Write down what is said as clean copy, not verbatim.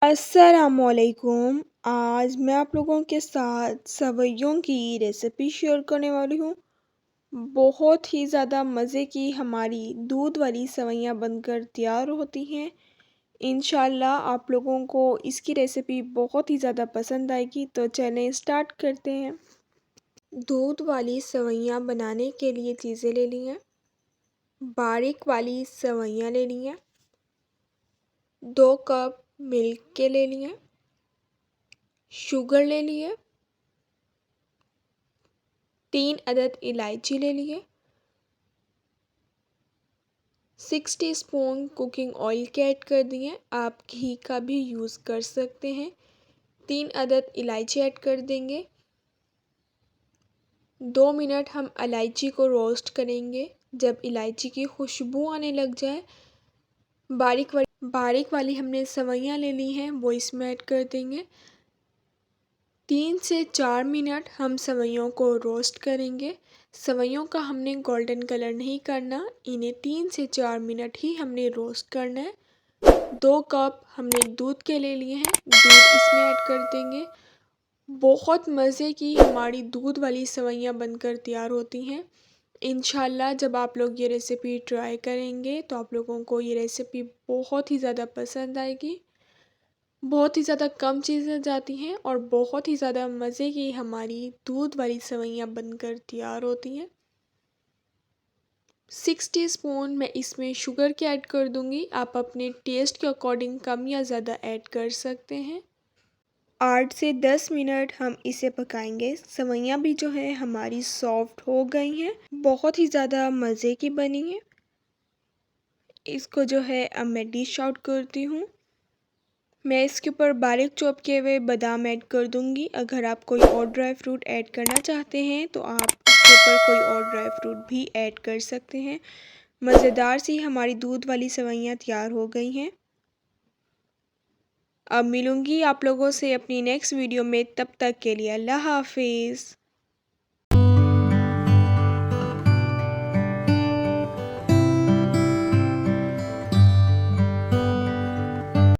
अस्सलामुअलैकुम। आज मैं आप लोगों के साथ सवैयों की रेसिपी शेयर करने वाली हूँ। बहुत ही ज़्यादा मज़े की हमारी दूध वाली सवैयाँ बनकर तैयार होती हैं। इंशाल्लाह आप लोगों को इसकी रेसिपी बहुत ही ज़्यादा पसंद आएगी, तो चलें स्टार्ट करते हैं। दूध वाली सवैयाँ बनाने के लिए चीज़ें ले ली हैं। बारीक वाली सवैयाँ ले ली हैं। 2 कप मिल्क के ले लिए, शुगर ले लिए, 3 अदद इलायची ले लिए, 6 टीस्पून कुकिंग ऑयल के ऐड कर दिए। आप घी का भी यूज़ कर सकते हैं। 3 अदद इलायची ऐड कर देंगे। 2 मिनट हम इलायची को रोस्ट करेंगे। जब इलायची की खुशबू आने लग जाए, बारीक वाली हमने सवैयाँ ले ली हैं, वो इसमें ऐड कर देंगे। 3 से 4 मिनट हम सवैयों को रोस्ट करेंगे। सवैयों का हमने गोल्डन कलर नहीं करना, इन्हें 3 से 4 मिनट ही हमने रोस्ट करना है। 2 कप हमने दूध के ले लिए हैं, दूध इसमें ऐड कर देंगे। बहुत मज़े की हमारी दूध वाली सवैयाँ बनकर तैयार होती हैं। इंशाल्लाह जब आप लोग ये रेसिपी ट्राई करेंगे तो आप लोगों को ये रेसिपी बहुत ही ज़्यादा पसंद आएगी। बहुत ही ज़्यादा कम चीज़ें जाती हैं और बहुत ही ज़्यादा मज़े की हमारी दूध वाली सवैयाँ बनकर तैयार होती हैं। 6 टीस्पून मैं इसमें शुगर के ऐड कर दूंगी। आप अपने टेस्ट के अकॉर्डिंग कम या ज़्यादा ऐड कर सकते हैं। 8 से 10 मिनट हम इसे पकाएंगे। सवैयाँ भी जो है हमारी सॉफ्ट हो गई हैं, बहुत ही ज़्यादा मज़े की बनी है। इसको जो है अब मैं डिश आउट करती हूँ। मैं इसके ऊपर बारीक चॉप किए हुए बादाम ऐड कर दूंगी। अगर आप कोई और ड्राई फ्रूट ऐड करना चाहते हैं तो आप इसके ऊपर कोई और ड्राई फ्रूट भी ऐड कर सकते हैं। मज़ेदार सी हमारी दूध वाली सवैयाँ तैयार हो गई हैं। अब मिलूंगी आप लोगों से अपनी नेक्स्ट वीडियो में, तब तक के लिए अल्लाह हाफिज़।